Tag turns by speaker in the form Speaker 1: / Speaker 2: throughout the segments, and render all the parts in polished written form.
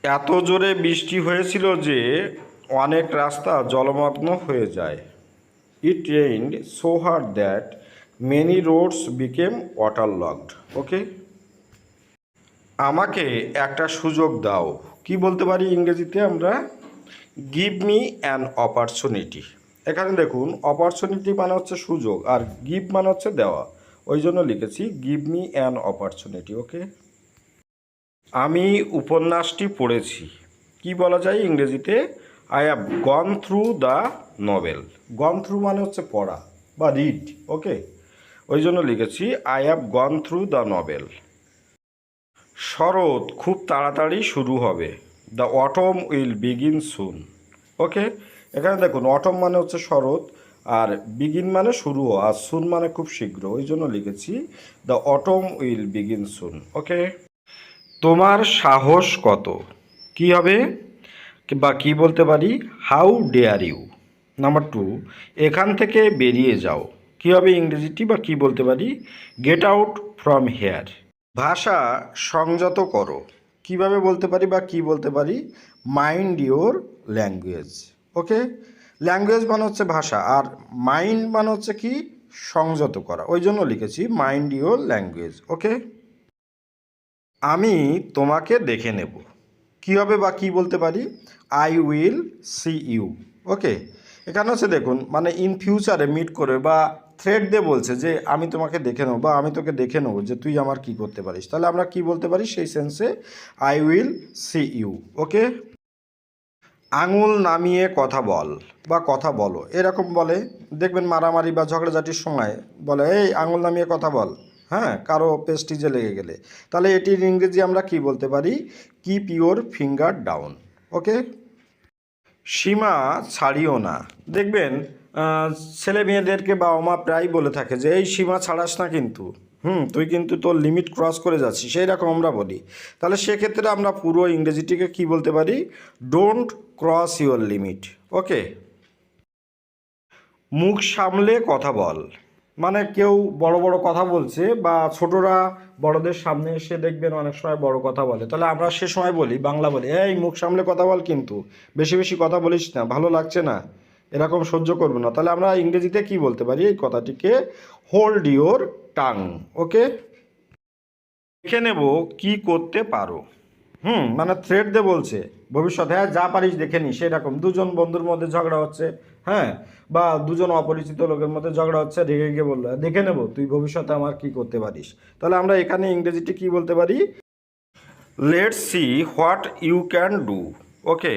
Speaker 1: এত জোরে বৃষ্টি হয়েছিল যে অনেক রাস্তা জলমগ্ন হয়ে যায়। It rained so hard that many roads became waterlogged. Okay, আমাকে একটা সুযোগ দাও। কি বলতে পারি ইংরেজিতে আমরা? Give me an opportunity. এখানে দেখুন, অপরচুনিটি মানে হচ্ছে সুযোগ, আর গিভ মানে হচ্ছে দেওয়া। ওই জন্য লিখেছি give me an opportunity. Okay, আমি উপন্যাসটি পড়েছি। কি বলা যায় ইংরেজিতে? I have gone through the novel. Gone through মানে হচ্ছে পড়া বা রিড। ওকে, ওই জন্য লিখেছি I have gone through the novel. শরৎ খুব তাড়াতাড়ি শুরু হবে। The autumn will begin soon. Okay, এখানে দেখুন, অটম মানে হচ্ছে শরৎ, আর বিগিন মানে শুরু হওয়া, আর সুন মানে খুব শীঘ্র। ওই জন্য লিখেছি the autumn will begin soon. ওকে, তোমার সাহস কত? কি হবে বা কি বলতে পারি? How dare you. নাম্বার 2, এখান থেকে বেরিয়ে যাও। কি হবে ইংরেজিটি বা কি বলতে পারি? Get out from here. ভাষা সংযত করো। কিভাবে বলতে পারি বা কি বলতে পারি? Mind your language. Okay, language মানে হচ্ছে ভাষা, আর মাইন্ড মানে হচ্ছে কি? সংযত করা। ওই জন্য লিখেছি মাইন্ড ইওর ল্যাঙ্গুয়েজ। ওকে, আমি তোমাকে দেখে নেব। কী হবে বা কি বলতে পারি? I will see you. Okay, এখানে হচ্ছে দেখুন, মানে ইন ফিউচারে মিট করে বা থ্রেড দিয়ে বলছে যে আমি তোমাকে দেখে নেবো বা আমি তোকে দেখে নেবো যে তুই আমার কি করতে পারিস। তাহলে আমরা কি বলতে পারি সেই সেন্সে? I will see you. Okay, আঙুল নামিয়ে কথা বল বা কথা বলো, এরকম বলে। দেখবেন মারামারি বা ঝগড়াঝাটির সময় বলে এই আঙুল নামিয়ে কথা বল, হ্যাঁ, কারো পেস্টিজে লেগে গেলে। তাহলে এটির ইংরেজি আমরা কি বলতে পারি? Keep your finger down. Okay, সীমা ছাড়িও না। দেখবেন ছেলে মেয়েদেরকে বাবা মা প্রায় বলে থাকে যে এই সীমা ছাড়াস না কিন্তু, তুই কিন্তু তোর লিমিট ক্রস করে যাচ্ছিস, সেই রকম আমরা বলি। তাহলে সেক্ষেত্রে আমরা পুরো ইংরেজিটিকে কি বলতে পারি? Don't cross your limit. Okay, মুখ সামলে কথা বল। মানে কেউ বড় বড় কথা বলছে বা ছোটরা বড়দের সামনে এসে দেখবেন অনেক সময় বড় কথা বলে, তাহলে আমরা সে সময় বলি, বাংলা বলি, এই মুখ সামলে কথা বল, কিন্তু বেশি বেশি কথা বলিস না, ভালো লাগছে না, এরকম সহ্য করবো না। তাহলে আমরা ইংরেজিতে কি বলতে পারি এই কথাটিকে? Hold your tongue. ওকে, দেখে নেব কি করতে পারো। মানে থ্রেড দিয়ে বলছে ভবিষ্যতে, হ্যাঁ যা পারিস দেখে নি, সেরকম। দুজন বন্ধুর মধ্যে ঝগড়া হচ্ছে, হ্যাঁ, বা দুজন অপরিচিত লোকের মধ্যে ঝগড়া হচ্ছে, রেগে গিয়ে বললো দেখে নেব তুই ভবিষ্যতে আমার কি করতে পারিস। তাহলে আমরা এখানে ইংরেজিটি কি বলতে পারি? Let's see what you can do. Okay,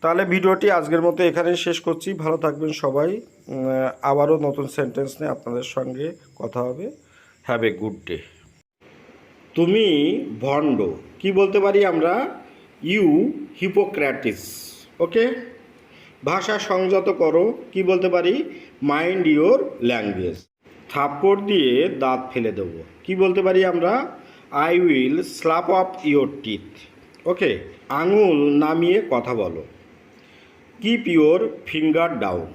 Speaker 1: তাহলে ভিডিওটি আজকের মতো এখানেই শেষ করছি। ভালো থাকবেন সবাই। আবারও নতুন সেন্টেন্স নিয়ে আপনাদের সঙ্গে কথা হবে। Have a good day. তুমি ভণ্ড। কি বলতে পারি আমরা? ইউ হিপোক্র্যাটিস। ওকে, ভাষা সংযত করো। কি বলতে পারি? Mind your language. থাপ্পড় দিয়ে দাঁত ফেলে দেবো। কি বলতে পারি আমরা? I will slap up your teeth. Okay, আঙুল নামিয়ে কথা বলো। Keep your finger down.